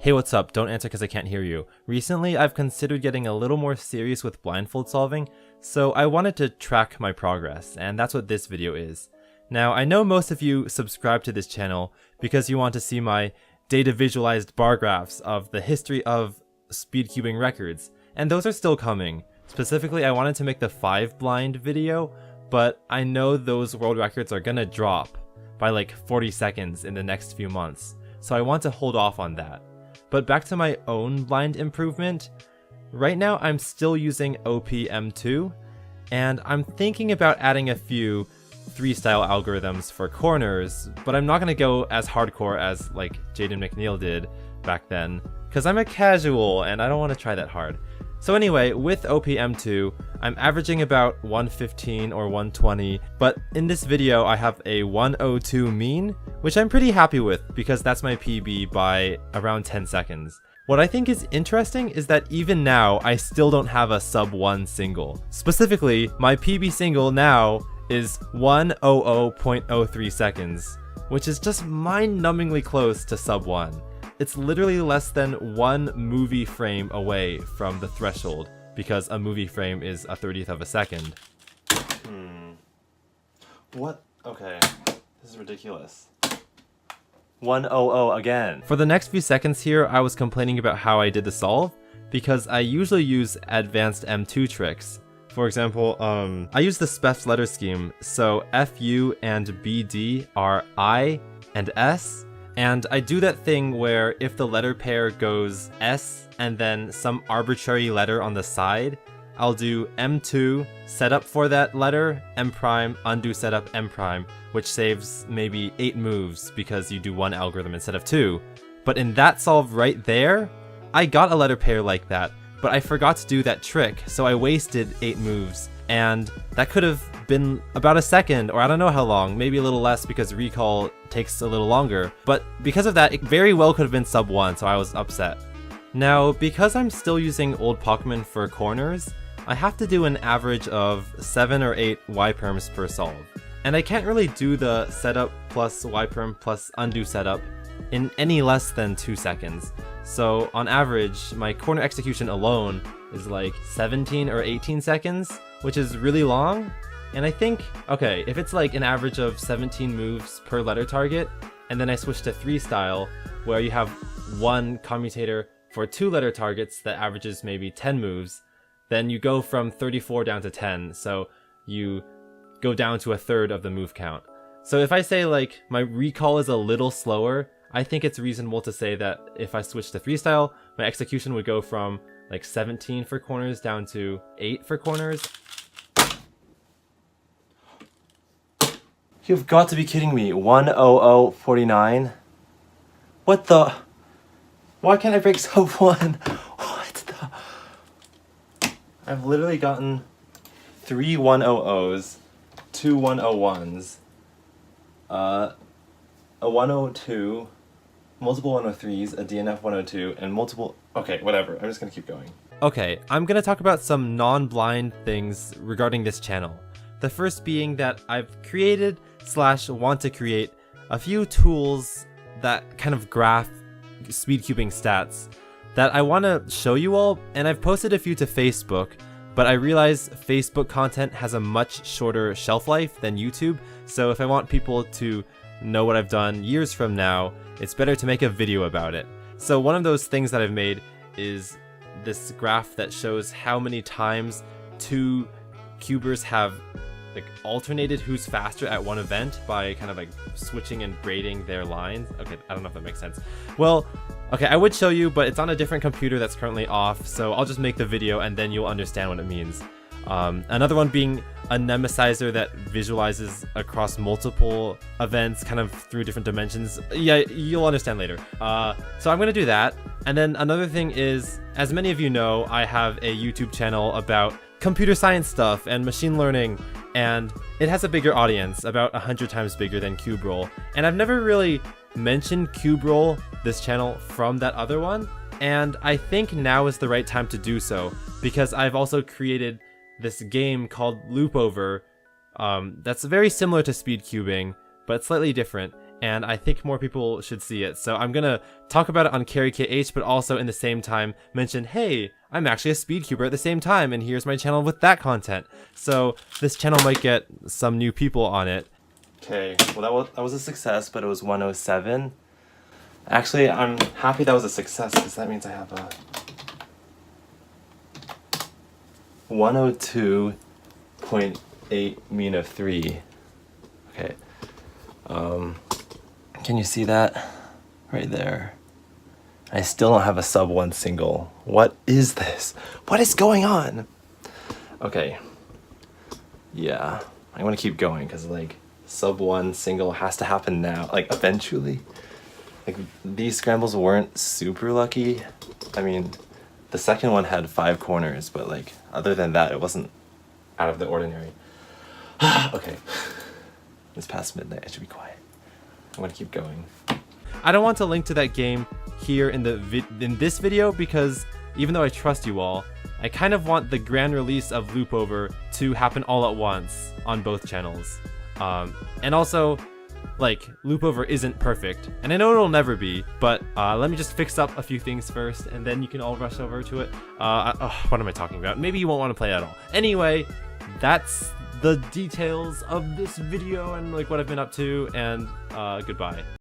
Hey, what's up? Don't answer because I can't hear you. Recently, I've considered getting a little more serious with blindfold solving, so I wanted to track my progress, and that's what this video is. Now, I know most of you subscribe to this channel because you want to see my data visualized bar graphs of the history of speed cubing records, and those are still coming. Specifically, I wanted to make the 5 blind video, but I know those world records are gonna drop by like 40 seconds in the next few months, so I want to hold off on that. But back to my own blind improvement, right now I'm still using mo3, and I'm thinking about adding a few 3-style algorithms for corners, but I'm not going to go as hardcore as like Jaden McNeil did back then, because I'm a casual and I don't want to try that hard. So anyway, with mo3, I'm averaging about 115 or 120, but in this video I have a 102 mean, which I'm pretty happy with because that's my PB by around 10 seconds. What I think is interesting is that even now I still don't have a sub 1 single. Specifically, my PB single now is 100.03 seconds, which is just mind-numbingly close to sub 1. It's literally less than 1 movie frame away from the threshold, because a movie frame is a 30th of a second. What? Okay, this is ridiculous. 100 again. For the next few seconds here, I was complaining about how I did the solve, because I usually use advanced M2 tricks. For example, I use the SPEF letter scheme, so FU and BD are I and S, and I do that thing where if the letter pair goes S and then some arbitrary letter on the side, I'll do M2, setup for that letter, M prime, undo setup M prime, which saves maybe 8 moves because you do 1 algorithm instead of 2. But in that solve right there, I got a letter pair like that, but I forgot to do that trick, so I wasted 8 moves, and that could have been about a second, or I don't know how long, maybe a little less because recall takes a little longer, but because of that, it very well could have been sub 1, so I was upset. Now, because I'm still using old Pokemon for corners, I have to do an average of 7 or 8 Y-perms per solve, and I can't really do the setup plus Y-perm plus undo setup in any less than 2 seconds. So on average, my corner execution alone is like 17 or 18 seconds, which is really long. And I think, okay, if it's like an average of 17 moves per letter target, and then I switch to 3-style, where you have 1 commutator for 2 letter targets that averages maybe 10 moves, then you go from 34 down to 10, so you go down to a third of the move count. So if I say like my recall is a little slower, I think it's reasonable to say that if I switch to 3-style, my execution would go from like 17 for corners down to 8 for corners. You've got to be kidding me. 100.49? What the? Why can't I break sub 1? What the? I've literally gotten 3 100s, 2 101s, a 102, multiple 103s, a DNF 102, and multiple... Okay, whatever. I'm just gonna keep going. Okay, I'm gonna talk about some non-blind things regarding this channel. The first being that I've created / want to create a few tools that kind of graph speed cubing stats that I want to show you all, and I've posted a few to Facebook, but I realize Facebook content has a much shorter shelf life than YouTube, so if I want people to know what I've done years from now, it's better to make a video about it. So one of those things that I've made is this graph that shows how many times 2 cubers have like alternated who's faster at one event by kind of like switching and braiding their lines. Okay, I don't know if that makes sense. Well, okay, I would show you, but it's on a different computer that's currently off, so I'll just make the video and then you'll understand what it means. Another one being a nemesizer that visualizes across multiple events kind of through different dimensions. Yeah, you'll understand later. So I'm gonna do that. And then another thing is, as many of you know, I have a YouTube channel about computer science stuff and machine learning, and it has a bigger audience, about 100 times bigger than CubeRoll. And I've never really mentioned CubeRoll, this channel, from that other one, and I think now is the right time to do so, because I've also created this game called Loopover that's very similar to speed cubing, but slightly different, and I think more people should see it. So I'm gonna talk about it on CarryKH, but also in the same time mention, hey, I'm actually a speedcuber at the same time, and here's my channel with that content. So this channel might get some new people on it. Okay, well that was a success, but it was 107. Actually, I'm happy that was a success because that means I have a 102.8 mean of 3. Okay. Can you see that? Right there. I still don't have a sub 1 single. What is this? What is going on? Okay. Yeah. I want to keep going because like sub 1 single has to happen now, like eventually. Like these scrambles weren't super lucky. I mean, the second one had 5 corners, but like other than that, it wasn't out of the ordinary. Okay. It's past midnight, I should be quiet. I'm gonna keep going. I don't want to link to that game here in this video because even though I trust you all, I kind of want the grand release of Loopover to happen all at once on both channels. And also, like, Loopover isn't perfect, and I know it'll never be, but let me just fix up a few things first, and then you can all rush over to it. What am I talking about? Maybe you won't want to play at all. Anyway, that's the details of this video and like what I've been up to, and goodbye.